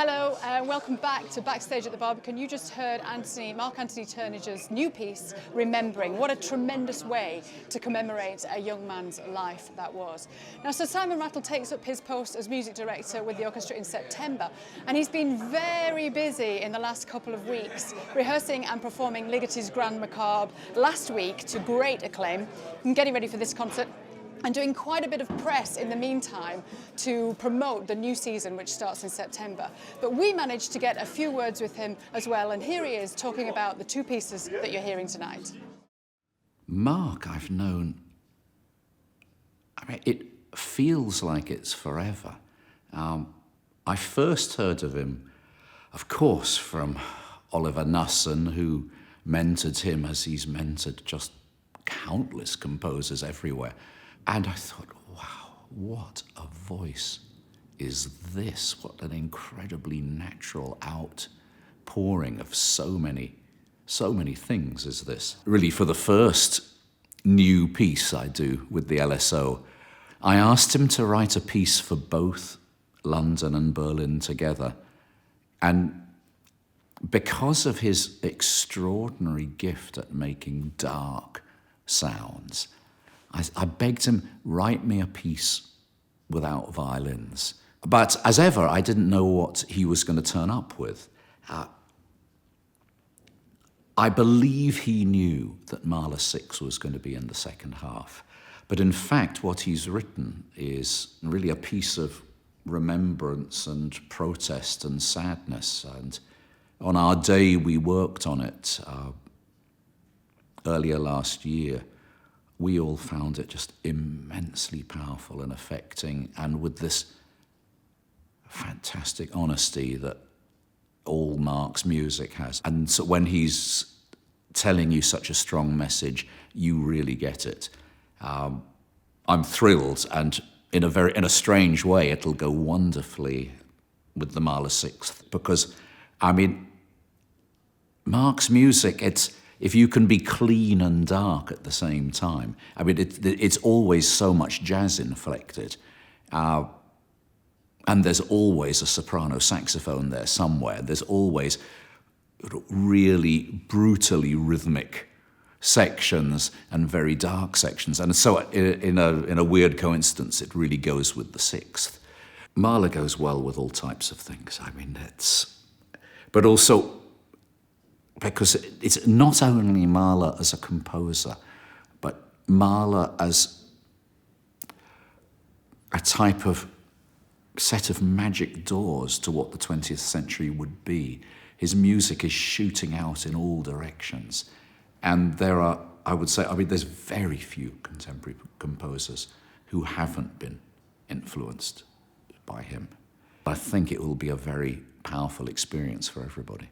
Hello, welcome back to Backstage at the Barbican. You just heard Mark Anthony Turniger's new piece, Remembering. What a tremendous way to commemorate a young man's life that was. Now, Sir Simon Rattle takes up his post as music director with the orchestra in September, and he's been very busy in the last couple of weeks, rehearsing and performing Ligeti's Grand Macabre last week to great acclaim, and getting ready for this concert, and doing quite a bit of press in the meantime to promote the new season, which starts in September. But we managed to get a few words with him as well, and here he is talking about the two pieces that you're hearing tonight. Mark, I've known, it feels like it's forever. I first heard of him, of course, from Oliver Nusson, who mentored him as he's mentored just countless composers everywhere. And I thought, wow, what a voice is this? What an incredibly natural outpouring of so many things is this. Really, for the first new piece I do with the LSO, I asked him to write a piece for both London and Berlin together. And because of his extraordinary gift at making dark sounds, I begged him, write me a piece without violins. But as ever, I didn't know what he was going to turn up with. I believe he knew that Mahler 6 was going to be in the second half. But in fact, what he's written is really a piece of remembrance and protest and sadness. And on our day we worked on it earlier last year, we all found it just immensely powerful and affecting, and with this fantastic honesty that all Mark's music has. And so when he's telling you such a strong message, you really get it. I'm thrilled, and in a strange way, it'll go wonderfully with the Mahler 6th, because, Mark's music, if you can be clean and dark at the same time, it's always so much jazz inflected. And there's always a soprano saxophone there somewhere. There's always really brutally rhythmic sections and very dark sections. And so in a weird coincidence, it really goes with the 6th. Mahler goes well with all types of things. But also, because it's not only Mahler as a composer, but Mahler as a type of set of magic doors to what the 20th century would be. His music is shooting out in all directions. And there are, there's very few contemporary composers who haven't been influenced by him. I think it will be a very powerful experience for everybody.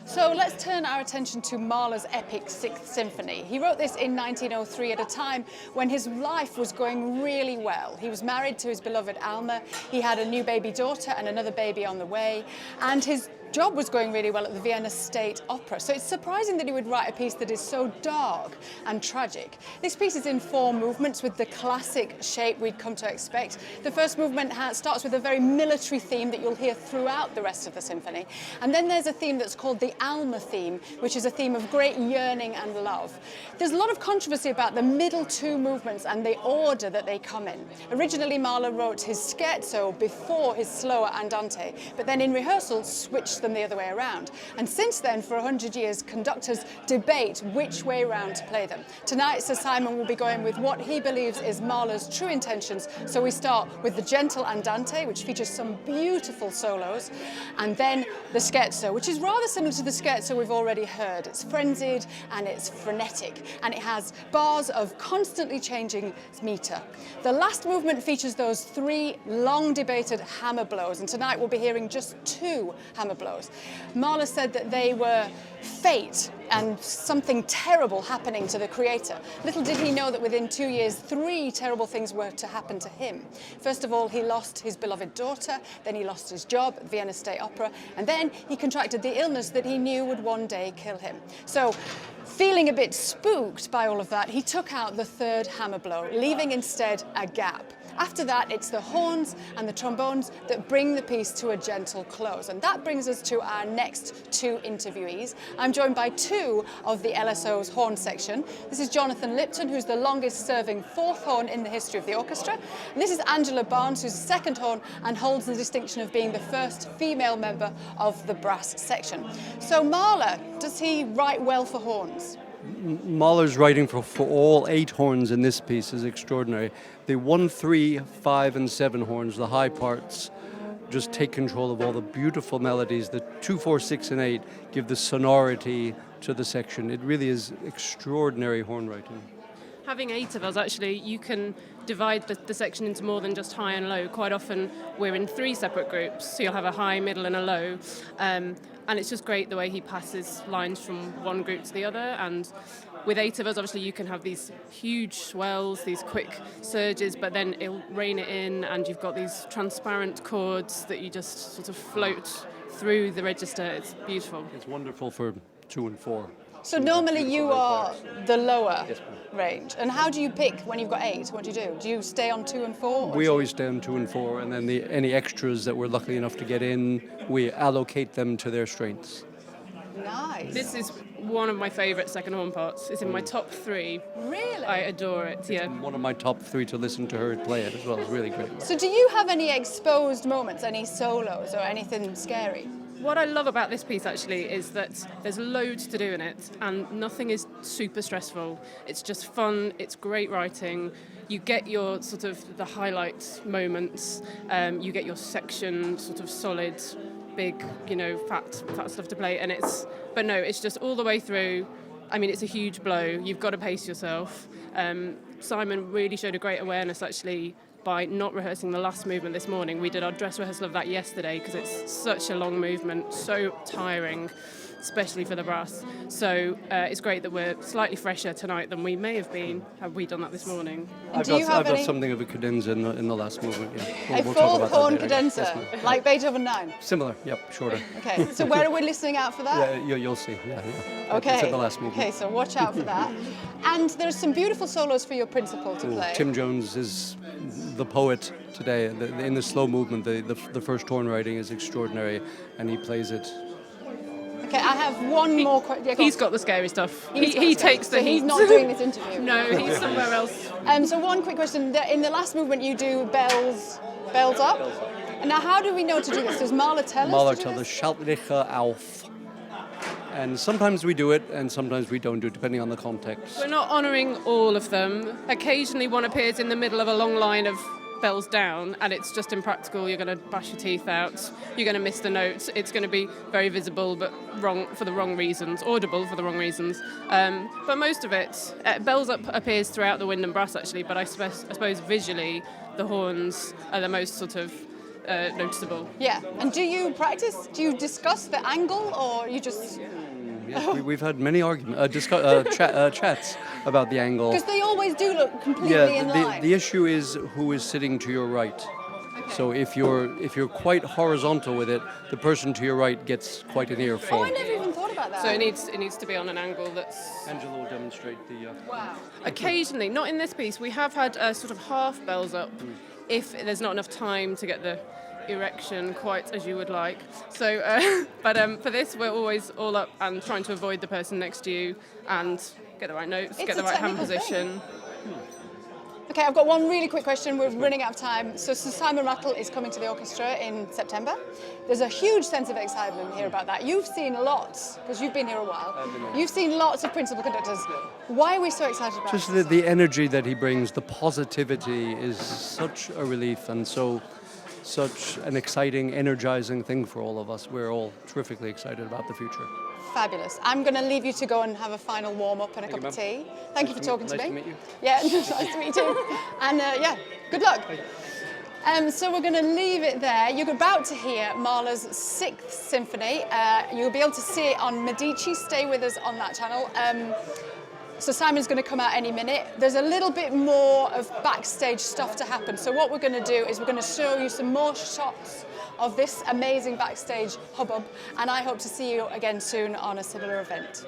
So let's turn our attention to Mahler's epic 6th Symphony. He wrote this in 1903 at a time when his life was going really well. He was married to his beloved Alma, he had a new baby daughter and another baby on the way, and his job was going really well at the Vienna State Opera. So it's surprising that he would write a piece that is so dark and tragic. This piece is in 4 movements with the classic shape we'd come to expect. The first movement starts with a very military theme that you'll hear throughout the rest of the symphony. And then there's a theme that's called the Alma theme, which is a theme of great yearning and love. There's a lot of controversy about the middle 2 movements and the order that they come in. Originally, Mahler wrote his scherzo before his slower andante, but then in rehearsal switched them the other way around. And since then, for 100 years, conductors debate which way round to play them. Tonight, Sir Simon will be going with what he believes is Mahler's true intentions. So we start with the gentle andante, which features some beautiful solos, and then the scherzo, which is rather similar to the scherzo we've already heard. It's frenzied and it's frenetic, and it has bars of constantly changing meter. The last movement features those 3 long debated hammer blows, and tonight we'll be hearing just 2 hammer blows. Mahler said that they were fate and something terrible happening to the creator. Little did he know that within 2 years, 3 terrible things were to happen to him. First of all, he lost his beloved daughter, then he lost his job at Vienna State Opera, and then he contracted the illness that he knew would one day kill him. So, feeling a bit spooked by all of that, he took out the 3rd hammer blow, leaving instead a gap. After that, it's the horns and the trombones that bring the piece to a gentle close. And that brings us to our next two interviewees. I'm joined by two of the LSO's horn section. This is Jonathan Lipton, who's the longest serving fourth horn in the history of the orchestra. And this is Angela Barnes, who's the second horn and holds the distinction of being the first female member of the brass section. So Mahler, does he write well for horns? Mahler's writing for all 8 horns in this piece is extraordinary. The 1, 3, 5, and 7 horns, the high parts, just take control of all the beautiful melodies. The 2, 4, 6, and 8 give the sonority to the section. It really is extraordinary horn writing. Having 8 of us, actually, you can divide the section into more than just high and low. Quite often, we're in 3 separate groups, so you'll have a high, middle, and a low. And it's just great the way he passes lines from one group to the other. And with 8 of us, obviously, you can have these huge swells, these quick surges, but then it'll rein it in, and you've got these transparent chords that you just sort of float through the register. It's beautiful. It's wonderful for 2 and 4. So normally you are the lower range. And how do you pick when you've got 8? What do you do? Do you stay on 2 and 4? We always stay on 2 and 4, and then any extras that we're lucky enough to get in, we allocate them to their strengths. Nice. This is one of my favourite second horn parts. It's in my top 3. Really? I adore it, yeah. One of my top 3 to listen to her play it as well. It's really great. So do you have any exposed moments, any solos or anything scary? What I love about this piece actually is that there's loads to do in it and nothing is super stressful. It's just fun, it's great writing. You get your sort of the highlight moments, you get your section sort of solid, big, fat stuff to play, and it's just all the way through. I mean, it's a huge blow. You've got to pace yourself. Simon really showed a great awareness actually by not rehearsing the last movement this morning. We did our dress rehearsal of that yesterday because it's such a long movement, so tiring, especially for the brass. So it's great that we're slightly fresher tonight than we may have been had we done that this morning. I've got something of a cadenza in the last movement. Yeah. A fourth horn cadenza, like Beethoven 9? Similar, yep, shorter. Okay, so where are we listening out for that? Yeah, you'll see. Yeah. Okay. It's in the last movement. Okay, so watch out for that. And there's some beautiful solos for your principal to play. Tim Jones is the poet today. In the slow movement, the first horn writing is extraordinary, and he plays it. Okay, I have one more question. Yeah, he's got the scary stuff. He takes the heat. He's not doing this interview. No, he's somewhere else. So one quick question. In the last movement, you do bells up. And now, how do we know to do this? Does Mahler tell us Mahler to do this? Schaltrichter auf. And sometimes we do it, and sometimes we don't do it, depending on the context. We're not honouring all of them. Occasionally one appears in the middle of a long line of bells down, and it's just impractical. You're going to bash your teeth out. You're going to miss the notes. It's going to be very visible, but wrong for the wrong reasons, audible for the wrong reasons. But most of it, bells up appears throughout the wind and brass actually, but I suppose visually the horns are the most sort of noticeable. Yeah, and do you practice? Do you discuss the angle, or you just... Yes, we've had many chats about the angle. Because they always do look completely in line. The issue is who is sitting to your right. Okay. So if you're quite horizontal with it, the person to your right gets quite an earful. Oh, I never even thought about that. So it needs to be on an angle that's... Angela will demonstrate the... Wow. Occasionally, not in this piece, we have had sort of half bells up if there's not enough time to get the erection quite as you would like. So, but for this, we're always all up and trying to avoid the person next to you and get the right notes, get the right hand position. Okay, I've got one really quick question. We're running out of time. So Simon Rattle is coming to the orchestra in September. There's a huge sense of excitement here about that. You've seen lots, because you've been here a while. You've seen lots of principal conductors. Why are we so excited about this? Just the energy that he brings, the positivity is such a relief, and such an exciting, energizing thing for all of us. We're all terrifically excited about the future. Fabulous. I'm going to leave you to go and have a final warm-up and a cup of tea. Thank you for talking to me. Nice to meet you. Yeah, nice to meet you too. And good luck. So we're going to leave it there. You're about to hear Mahler's 6th Symphony. You'll be able to see it on Medici. Stay with us on that channel. So Simon's going to come out any minute. There's a little bit more of backstage stuff to happen. So what we're going to do is we're going to show you some more shots of this amazing backstage hubbub. And I hope to see you again soon on a similar event.